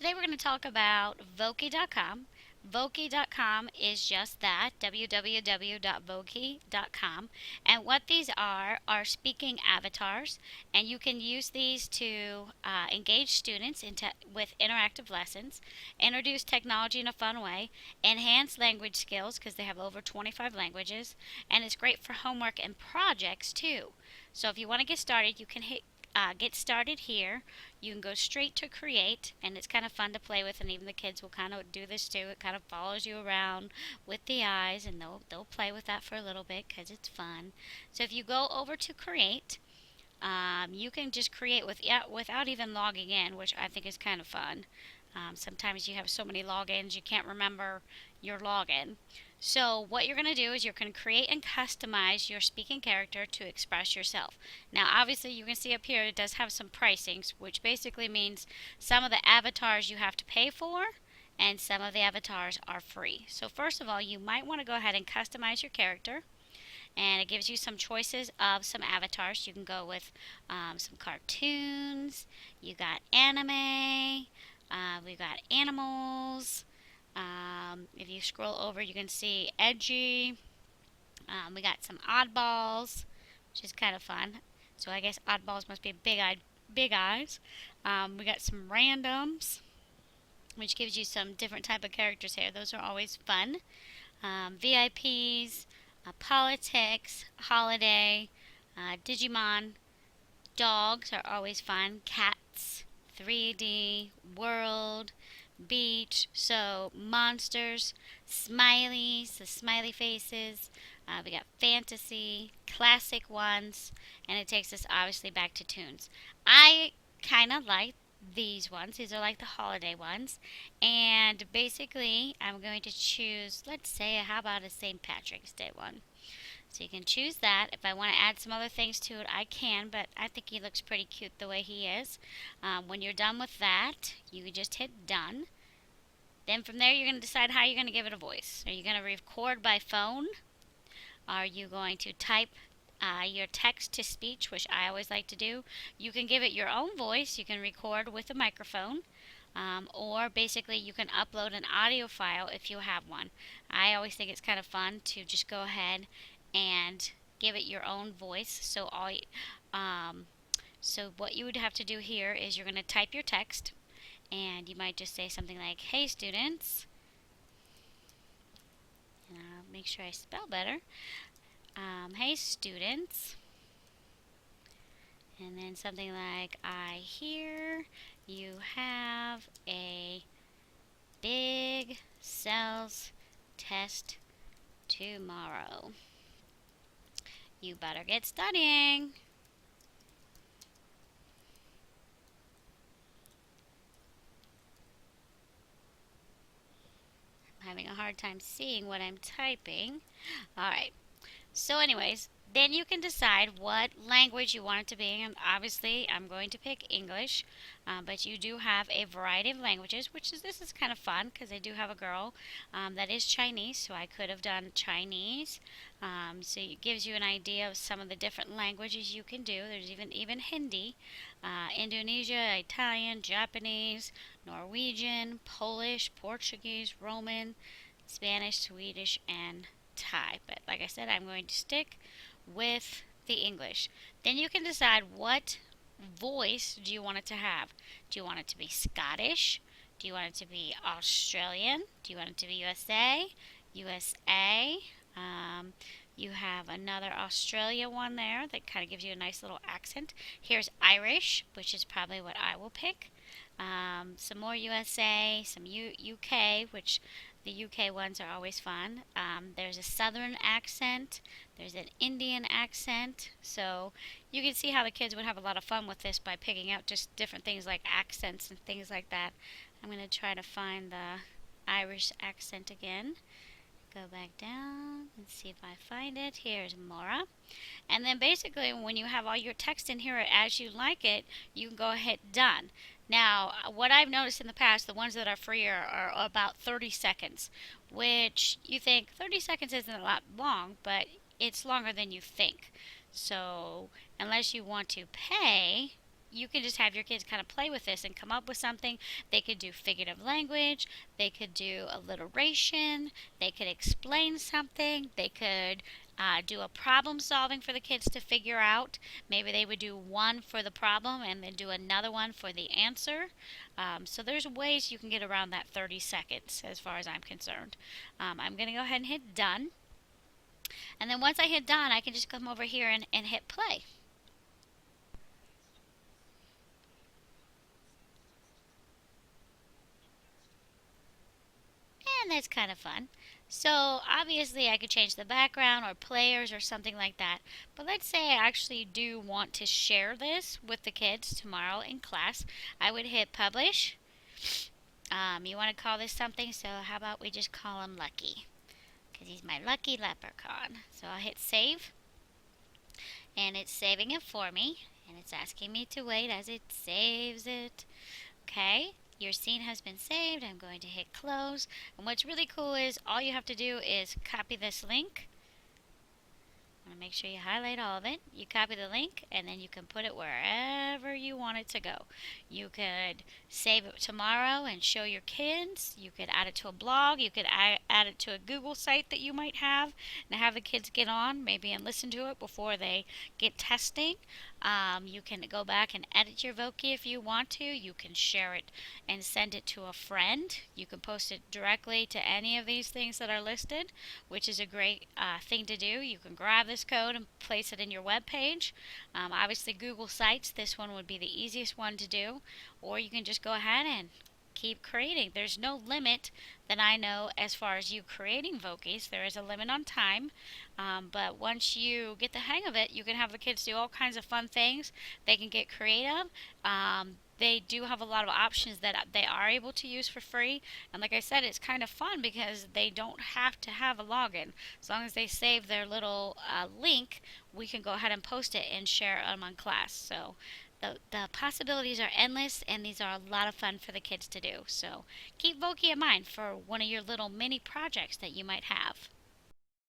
Today we're going to talk about voki.com. Voki.com is just that, www.voki.com. And what these are speaking avatars, and you can use these to engage students with interactive lessons, introduce technology in a fun way, enhance language skills because they have over 25 languages, and it's great for homework and projects too. So if you want to get started, you can hit get started here. You can go straight to create, and it's kind of fun to play with, and even the kids will kind of do this too. It kind of follows you around with the eyes, and they'll play with that for a little bit because it's fun. So if you go over to create, you can just create without even logging in, which I think is kind of fun. Sometimes you have so many logins you can't remember your login. So what you're going to do is you're going to create and customize your speaking character to express yourself. Now obviously you can see up here it does have some pricings, which basically means some of the avatars you have to pay for and some of the avatars are free. So first of all, you might want to go ahead and customize your character, and it gives you some choices of some avatars. You can go with some cartoons, you got anime, we've got animals. If you scroll over, you can see edgy. We got some oddballs, which is kind of fun. So I guess oddballs must be big eyes. We got some randoms, which gives you some different type of characters here. Those are always fun. VIPs, politics, holiday, Digimon, dogs are always fun, cats, 3D, world, beach, so monsters, smileys, the smiley faces, we got fantasy, classic ones, and it takes us obviously back to tunes. I kind of like these ones. These are like the holiday ones. And basically, I'm going to choose, let's say, how about a St. Patrick's Day one? So you can choose that. If I want to add some other things to it, I can, but I think he looks pretty cute the way he is. When you're done with that, you can just hit done. Then from there, you're going to decide how you're going to give it a voice. Are you going to record by phone? Are you going to type your text to speech, which I always like to do? You can give it your own voice. You can record with a microphone. Or basically you can upload an audio file if you have one. I always think it's kind of fun to just go ahead and give it your own voice. So what you would have to do here is you're going to type your text, and you might just say something like, "Hey students," and I'll make sure I spell better. "Hey students," and then something like, "I hear you have a big sales test tomorrow. You better get studying." I'm having a hard time seeing what I'm typing. Alright, so anyways, then you can decide what language you want it to be, and obviously I'm going to pick English, but you do have a variety of languages, this is kind of fun because I do have a girl that is Chinese, so I could have done Chinese. So it gives you an idea of some of the different languages you can do. There's even Hindi, Indonesia, Italian, Japanese, Norwegian, Polish, Portuguese, Roman, Spanish, Swedish, and Thai. But like I said, I'm going to stick with the English. Then you can decide what voice do you want it to have. Do you want it to be Scottish? Do you want it to be Australian? Do you want it to be USA? You have another Australia one there that kind of gives you a nice little accent. Here's Irish, which is probably what I will pick. Some more USA, some UK, which the UK ones are always fun. There's a southern accent. There's an Indian accent. So you can see how the kids would have a lot of fun with this by picking out just different things like accents and things like that. I'm going to try to find the Irish accent again. Go back down and see if I find it. Here's Mora. And then basically when you have all your text in here as you like it, you can go ahead done. Now, what I've noticed in the past, the ones that are free are about 30 seconds, which you think 30 seconds isn't a lot long, but it's longer than you think. So, unless you want to pay, you can just have your kids kind of play with this and come up with something. They could do figurative language, they could do alliteration, they could explain something, they could do a problem solving for the kids to figure out. Maybe they would do one for the problem and then do another one for the answer. So there's ways you can get around that 30 seconds as far as I'm concerned. I'm going to go ahead and hit done. And then once I hit done, I can just come over here and hit play. And that's kind of fun. So obviously I could change the background or players or something like that. But let's say I actually do want to share this with the kids tomorrow in class. I would hit publish. You want to call this something, so how about we just call him Lucky? Because he's my lucky leprechaun. So I'll hit save. And it's saving it for me. And it's asking me to wait as it saves it. Okay, your scene has been saved. I'm going to hit close. And what's really cool is all you have to do is copy this link. I'm going to make sure you highlight all of it. You copy the link and then you can put it wherever you want it to go. You could save it tomorrow and show your kids. You could add it to a blog. You could add it to a Google site that you might have and have the kids get on maybe and listen to it before they get testing. You can go back and edit your voki if you want to. You can share it and send it to a friend. You can post it directly to any of these things that are listed, which is a great thing to do. You can grab this code and place it in your web page. Obviously Google Sites, this one would be the easiest one to do, or you can just go ahead and keep creating. There's no limit that I know as far as you creating Vokis. There is a limit on time, but once you get the hang of it, you can have the kids do all kinds of fun things. They can get creative. They do have a lot of options that they are able to use for free. And like I said, it's kind of fun because they don't have to have a login. As long as they save their little link, we can go ahead and post it and share it on class. So the possibilities are endless, and these are a lot of fun for the kids to do. So keep Voki in mind for one of your little mini projects that you might have.